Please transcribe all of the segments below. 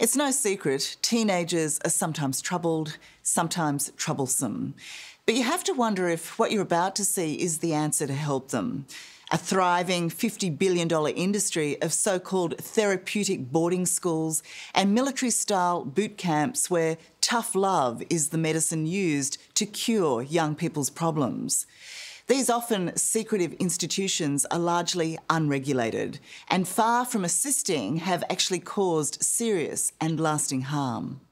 It's no secret, teenagers are sometimes troubled, sometimes troublesome. But you have to wonder if what you're about to see is the answer to help them. A thriving $50 billion industry of so-called therapeutic boarding schools and military-style boot camps where tough love is the medicine used to cure young people's problems. These often secretive institutions are largely unregulated and far from assisting have actually caused serious and lasting harm.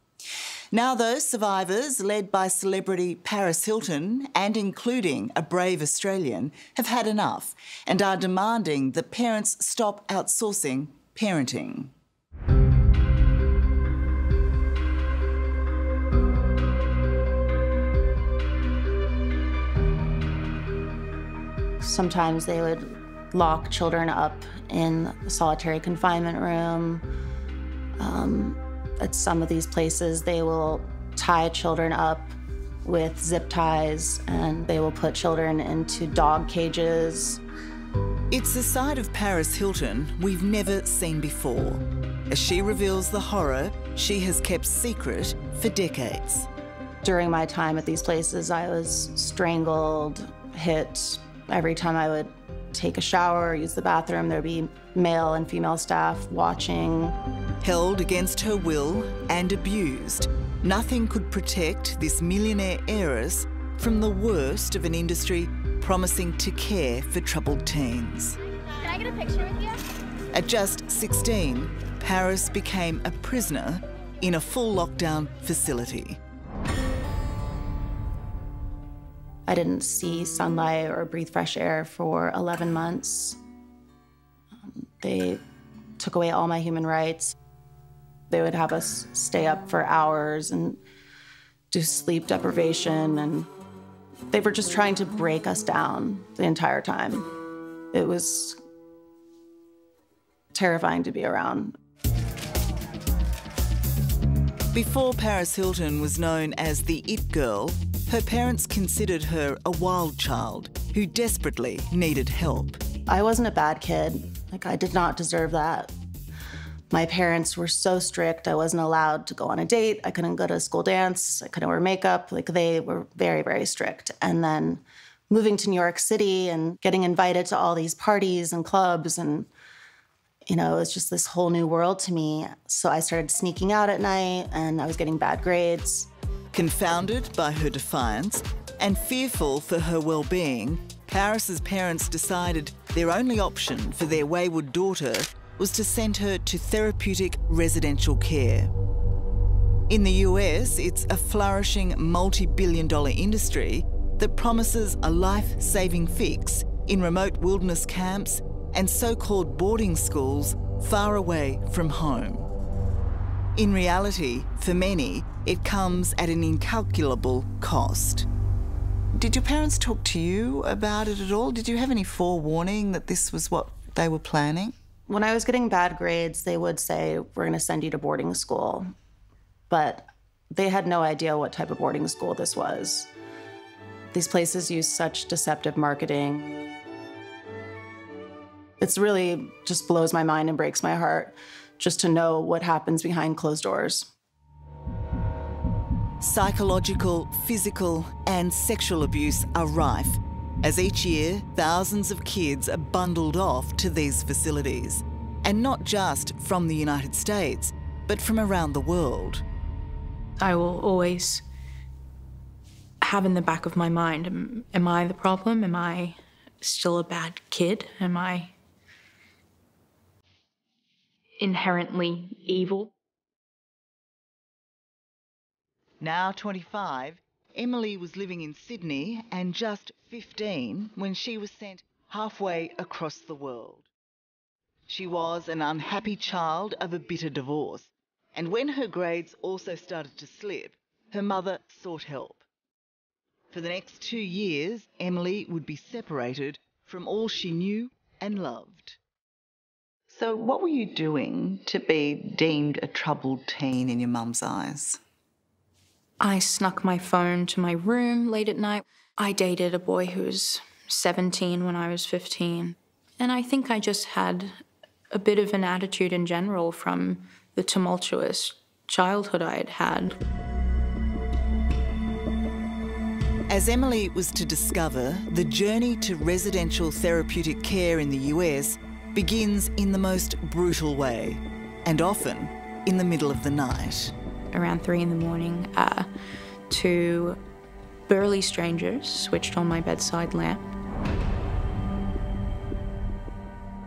Now those survivors, led by celebrity Paris Hilton and including a brave Australian, have had enough and are demanding that parents stop outsourcing parenting. Sometimes they would lock children up in a solitary confinement room. At some of these places, they will tie children up with zip ties and they will put children into dog cages. It's a side of Paris Hilton we've never seen before, as she reveals the horror she has kept secret for decades. During my time at these places, I was strangled, hit. Every time I would take a shower or use the bathroom, there'd be male and female staff watching. Held against her will and abused, nothing could protect this millionaire heiress from the worst of an industry promising to care for troubled teens. Can I get a picture with you? At just 16, Paris became a prisoner in a full lockdown facility. I didn't see sunlight or breathe fresh air for 11 months. They took away all my human rights. They would have us stay up for hours and do sleep deprivation, and they were just trying to break us down the entire time. It was terrifying to be around. Before Paris Hilton was known as the It Girl, her parents considered her a wild child who desperately needed help. I wasn't a bad kid. I did not deserve that. My parents were so strict. I wasn't allowed to go on a date. I couldn't go to a school dance. I couldn't wear makeup. They were very, very strict. And then moving to New York City and getting invited to all these parties and clubs, and it was just this whole new world to me. So I started sneaking out at night and I was getting bad grades. Confounded by her defiance and fearful for her well-being, Paris's parents decided their only option for their wayward daughter was to send her to therapeutic residential care. In the US, it's a flourishing multi-billion-dollar industry that promises a life-saving fix in remote wilderness camps and so-called boarding schools far away from home. In reality, for many, it comes at an incalculable cost. Did your parents talk to you about it at all? Did you have any forewarning that this was what they were planning? When I was getting bad grades, they would say, we're going to send you to boarding school. But they had no idea what type of boarding school this was. These places use such deceptive marketing. It's really just blows my mind and breaks my heart just to know what happens behind closed doors. Psychological, physical, and sexual abuse are rife, as each year thousands of kids are bundled off to these facilities. And not just from the United States, but from around the world. I will always have in the back of my mind, am I the problem? Am I still a bad kid? Am I inherently evil? Now 25, Emily was living in Sydney and just 15 when she was sent halfway across the world. She was an unhappy child of a bitter divorce, and when her grades also started to slip, her mother sought help. For the next 2 years, Emily would be separated from all she knew and loved. So what were you doing to be deemed a troubled teen in your mum's eyes? I snuck my phone to my room late at night. I dated a boy who was 17 when I was 15. And I think I just had a bit of an attitude in general from the tumultuous childhood I had had. As Emily was to discover, the journey to residential therapeutic care in the US begins in the most brutal way, and often in the middle of the night. Around 3 in the morning, two burly strangers switched on my bedside lamp.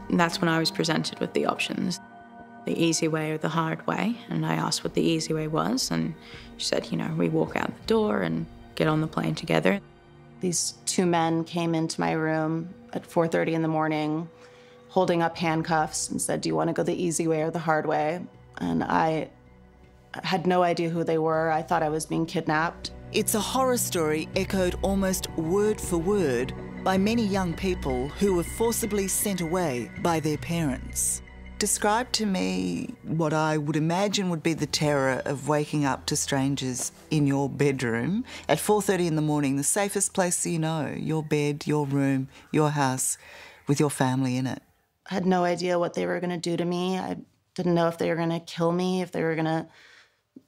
And that's when I was presented with the options, the easy way or the hard way. And I asked what the easy way was, and she said, you know, we walk out the door and get on the plane together. These two men came into my room at 4:30 in the morning, holding up handcuffs and said, do you want to go the easy way or the hard way? And I had no idea who they were. I thought I was being kidnapped. It's a horror story echoed almost word for word by many young people who were forcibly sent away by their parents. Describe to me what I would imagine would be the terror of waking up to strangers in your bedroom at 4:30 in the morning, the safest place you know, your bed, your room, your house, with your family in it. I had no idea what they were going to do to me. I didn't know if they were going to kill me, if they were going to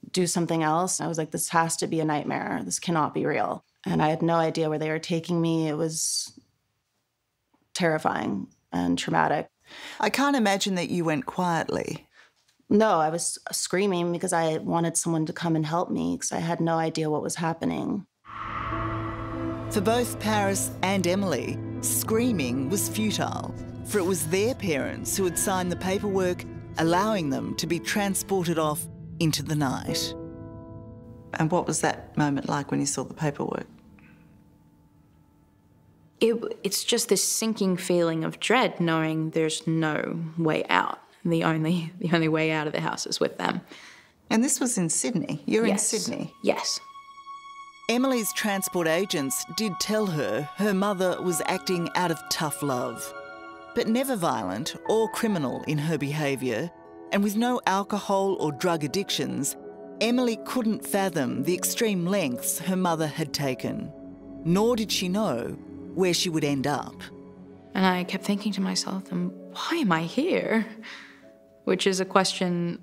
do something else. I was like, this has to be a nightmare. This cannot be real. And I had no idea where they were taking me. It was terrifying and traumatic. I can't imagine that you went quietly. No, I was screaming because I wanted someone to come and help me because I had no idea what was happening. For both Paris and Emily, screaming was futile, for it was their parents who had signed the paperwork allowing them to be transported off into the night. And what was that moment like when you saw the paperwork? It's just this sinking feeling of dread, knowing there's no way out. The only way out of the house is with them. And this was in Sydney. You're Yes. in Sydney. Yes. Emily's transport agents did tell her her mother was acting out of tough love, but never violent or criminal in her behaviour. And with no alcohol or drug addictions, Emily couldn't fathom the extreme lengths her mother had taken, nor did she know where she would end up. And I kept thinking to myself, why am I here? Which is a question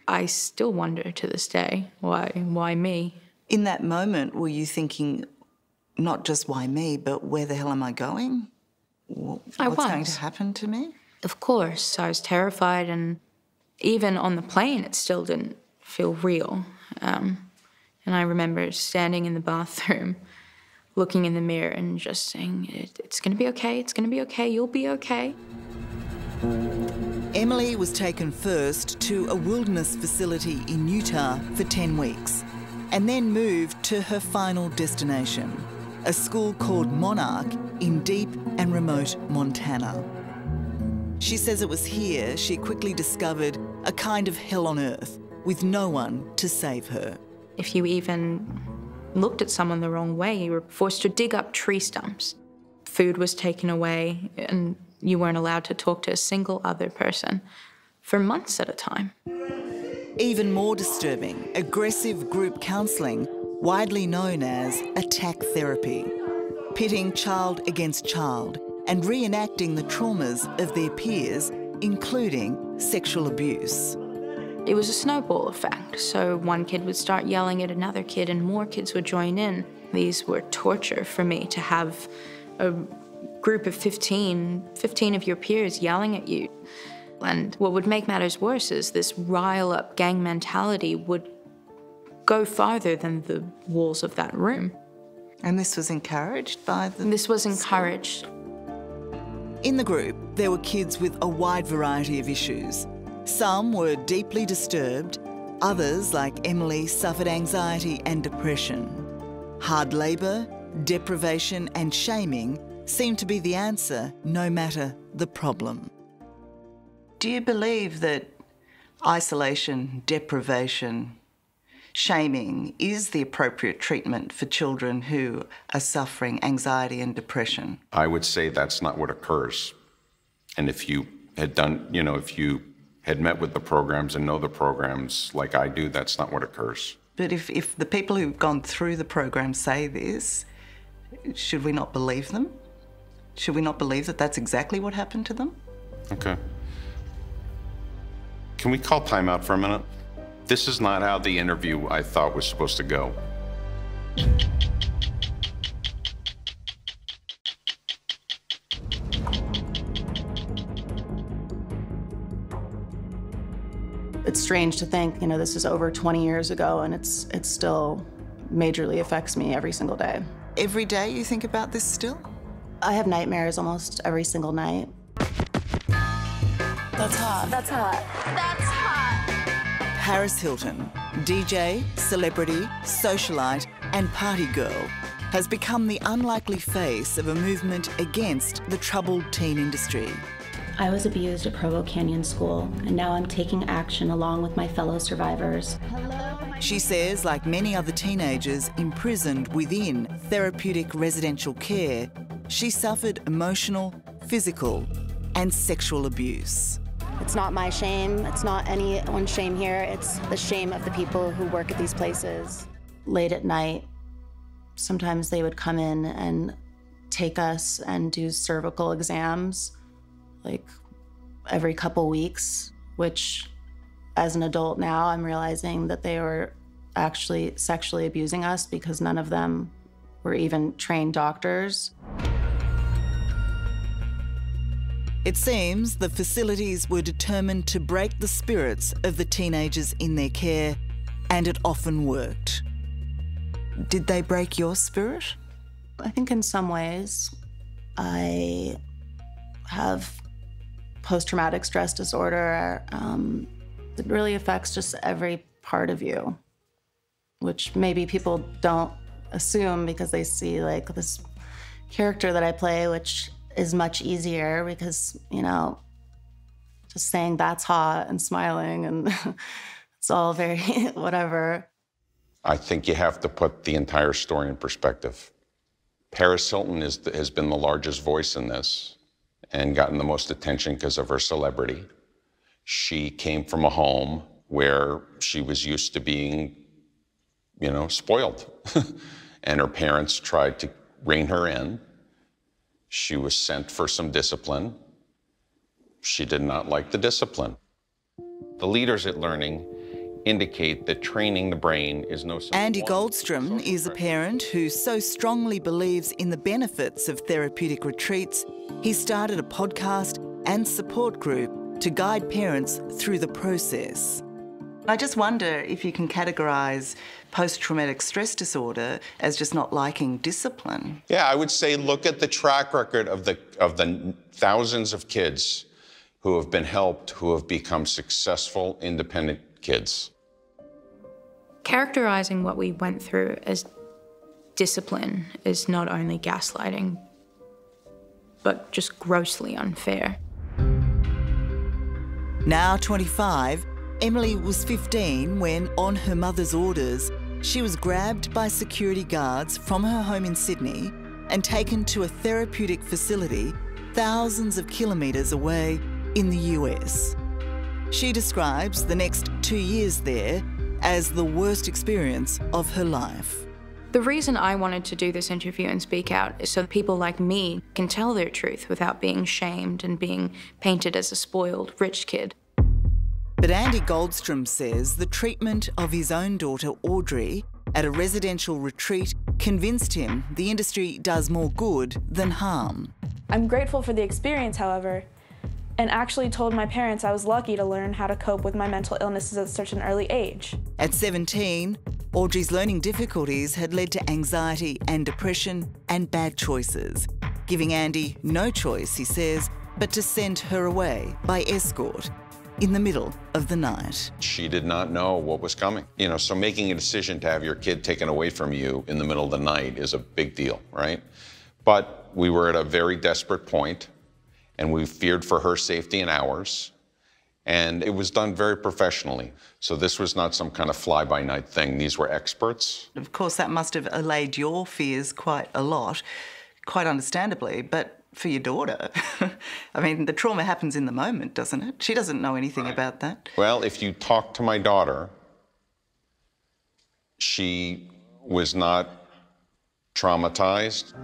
I still wonder to this day. Why me? In that moment, were you thinking, not just why me, but where the hell am I going? What's going to happen to me? Of course. I was terrified, and even on the plane, it still didn't feel real. And I remember standing in the bathroom, looking in the mirror and just saying, it's going to be okay, it's going to be okay, you'll be okay. Emily was taken first to a wilderness facility in Utah for 10 weeks and then moved to her final destination, a school called Monarch in deep and remote Montana. She says it was here she quickly discovered a kind of hell on earth with no one to save her. If you even looked at someone the wrong way, you were forced to dig up tree stumps. Food was taken away, and you weren't allowed to talk to a single other person for months at a time. Even more disturbing, aggressive group counselling, widely known as attack therapy, pitting child against child and reenacting the traumas of their peers, including sexual abuse. It was a snowball effect, so one kid would start yelling at another kid and more kids would join in. These were torture for me, to have a group of 15 of your peers yelling at you. And what would make matters worse is this rile-up gang mentality would go farther than the walls of that room. And this was encouraged by the... This was encouraged. In the group, there were kids with a wide variety of issues. Some were deeply disturbed, others, like Emily, suffered anxiety and depression. Hard labour, deprivation and shaming seemed to be the answer, no matter the problem. Do you believe that isolation, deprivation, shaming is the appropriate treatment for children who are suffering anxiety and depression? I would say that's not what occurs. And if you had done, if you had met with the programs and know the programs like I do, that's not what occurs. But if the people who've gone through the program say this, should we not believe them? Should we not believe that that's exactly what happened to them? Okay. Can we call time out for a minute? This is not how the interview I thought was supposed to go. It's strange to think, you know, this is over 20 years ago and it still majorly affects me every single day. Every day you think about this still? I have nightmares almost every single night. That's hot. That's hot. That's hot. Paris Hilton, DJ, celebrity, socialite, and party girl, has become the unlikely face of a movement against the troubled teen industry. I was abused at Provo Canyon School, and now I'm taking action along with my fellow survivors. She says, like many other teenagers imprisoned within therapeutic residential care, she suffered emotional, physical, and sexual abuse. It's not my shame. It's not anyone's shame here. It's the shame of the people who work at these places. Late at night, sometimes they would come in and take us and do cervical exams, like every couple weeks, which as an adult now, I'm realizing that they were actually sexually abusing us because none of them were even trained doctors. It seems the facilities were determined to break the spirits of the teenagers in their care, and it often worked. Did they break your spirit? I think in some ways, I have post-traumatic stress disorder. It really affects just every part of you, which maybe people don't assume because they see like this character that I play, which is much easier because, you know, just saying that's hot and smiling and it's all very whatever. I think you have to put the entire story in perspective. Paris Hilton has been the largest voice in this and gotten the most attention because of her celebrity. She came from a home where she was used to being, you know, spoiled. And her parents tried to rein her in. She was sent for some discipline. She did not like the discipline. The leaders at Learning indicate that training the brain is no... Andy Goldstrom is a parent who so strongly believes in the benefits of therapeutic retreats, he started a podcast and support group to guide parents through the process. I just wonder if you can categorise post-traumatic stress disorder as just not liking discipline. Yeah, I would say look at the track record of the thousands of kids who have been helped, who have become successful, independent kids. Characterizing what we went through as discipline is not only gaslighting, but just grossly unfair. Now 25, Emily was 15 when, on her mother's orders, she was grabbed by security guards from her home in Sydney and taken to a therapeutic facility thousands of kilometres away in the US. She describes the next 2 years there as the worst experience of her life. The reason I wanted to do this interview and speak out is so people like me can tell their truth without being shamed and being painted as a spoiled rich kid. But Andy Goldstrom says the treatment of his own daughter, Audrey, at a residential retreat convinced him the industry does more good than harm. I'm grateful for the experience, however, and actually told my parents I was lucky to learn how to cope with my mental illnesses at such an early age. At 17, Audrey's learning difficulties had led to anxiety and depression and bad choices, giving Andy no choice, he says, but to send her away by escort in the middle of the night. She did not know what was coming. You know, so making a decision to have your kid taken away from you in the middle of the night is a big deal, right? But we were at a very desperate point, and we feared for her safety and ours, and it was done very professionally. So this was not some kind of fly-by-night thing. These were experts. Of course, that must have allayed your fears quite a lot, quite understandably, but for your daughter, I mean, the trauma happens in the moment, doesn't it? She doesn't know anything about that. Well, if you talk to my daughter, she was not traumatized.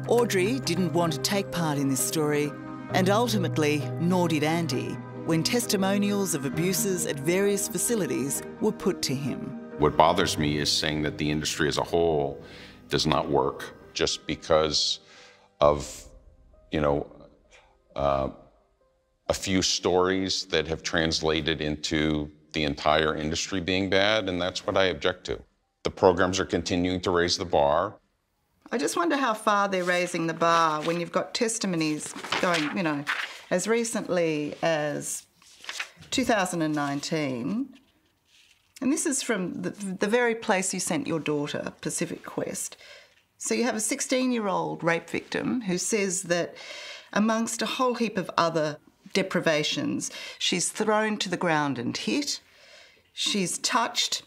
Audrey didn't want to take part in this story, and ultimately, nor did Andy. when testimonials of abuses at various facilities were put to him. What bothers me is saying that the industry as a whole does not work just because of, a few stories that have translated into the entire industry being bad, and that's what I object to. The programs are continuing to raise the bar. I just wonder how far they're raising the bar when you've got testimonies going, as recently as 2019. And this is from the very place you sent your daughter, Pacific Quest. So you have a 16-year-old rape victim who says that amongst a whole heap of other deprivations, she's thrown to the ground and hit. She's touched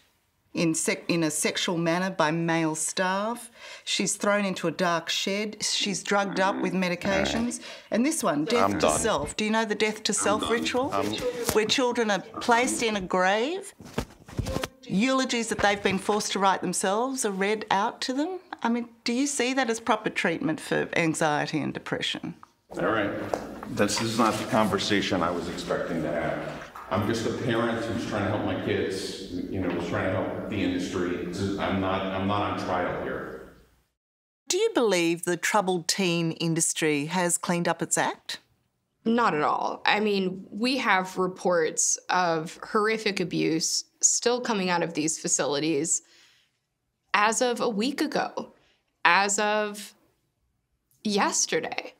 in a sexual manner by male staff. She's thrown into a dark shed. She's drugged up with medications. And this one, death to self. Do you know the death to self ritual? Where children are placed in a grave. Eulogies that they've been forced to write themselves are read out to them. I mean, do you see that as proper treatment for anxiety and depression? All right. This is not the conversation I was expecting to have. I'm just a parent who's trying to help my kids, who's trying to help the industry. I'm not on trial here. Do you believe the troubled teen industry has cleaned up its act? Not at all. I mean, we have reports of horrific abuse still coming out of these facilities as of a week ago, as of yesterday.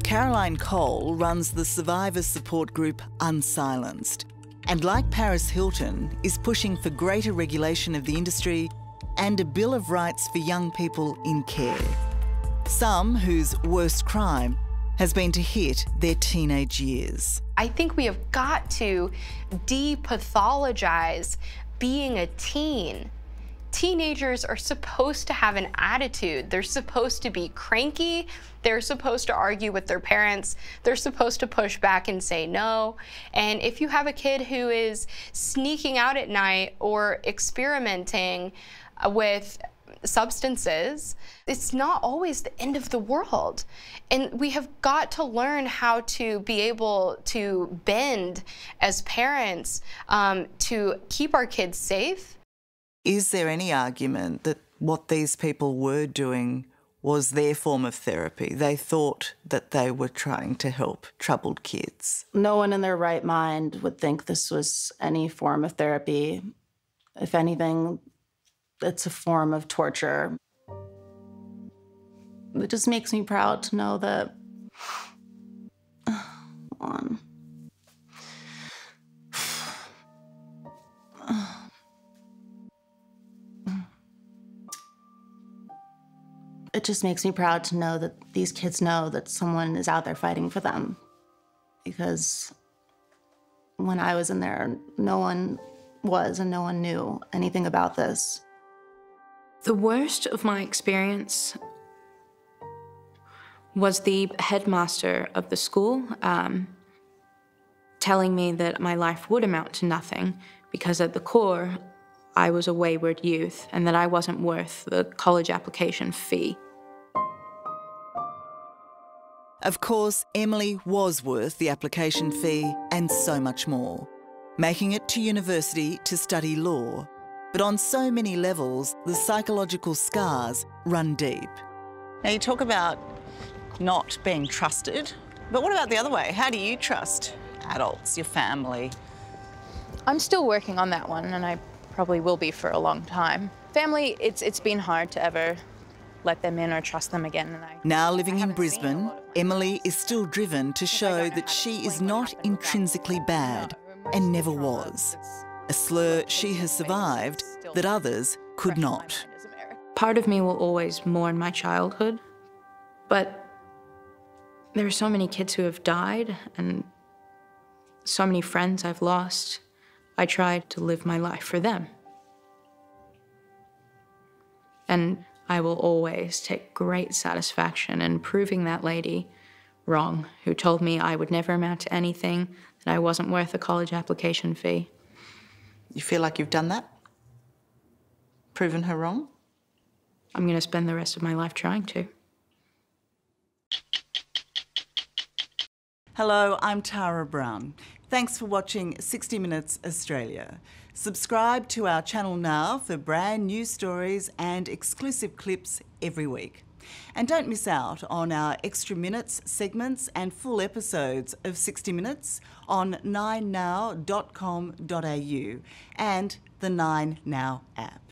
Caroline Cole runs the survivor support group Unsilenced, and like Paris Hilton, is pushing for greater regulation of the industry and a Bill of Rights for young people in care. Some whose worst crime has been to hit their teenage years. I think we have got to depathologize being a teen. Teenagers are supposed to have an attitude. They're supposed to be cranky. They're supposed to argue with their parents. They're supposed to push back and say no. And if you have a kid who is sneaking out at night or experimenting with substances, it's not always the end of the world. And we have got to learn how to be able to bend as parents to keep our kids safe. Is there any argument that what these people were doing was their form of therapy? They thought that they were trying to help troubled kids. No one in their right mind would think this was any form of therapy. If anything, it's a form of torture. It just makes me proud to know that... It just makes me proud to know that these kids know that someone is out there fighting for them. Because when I was in there, no one was and no one knew anything about this. The worst of my experience was the headmaster of the school telling me that my life would amount to nothing because at the core, I was a wayward youth and that I wasn't worth the college application fee. Of course, Emily was worth the application fee and so much more, making it to university to study law. But on so many levels, the psychological scars run deep. Now, you talk about not being trusted, but what about the other way? How do you trust adults, your family? I'm still working on that one, and I probably will be for a long time. Family, it's been hard to ever let them in or trust them again. And now living in Brisbane, Emily is still driven to show that she is not intrinsically bad and never was. A slur she has survived that others could not. Part of me will always mourn my childhood, but there are so many kids who have died and so many friends I've lost. I tried to live my life for them. And I will always take great satisfaction in proving that lady wrong who told me I would never amount to anything, that I wasn't worth a college application fee. You feel like you've done that? Proven her wrong? I'm going to spend the rest of my life trying to. Hello, I'm Tara Brown. Thanks for watching 60 Minutes Australia. Subscribe to our channel now for brand new stories and exclusive clips every week. And don't miss out on our extra minutes, segments and full episodes of 60 Minutes on 9now.com.au and the 9Now app.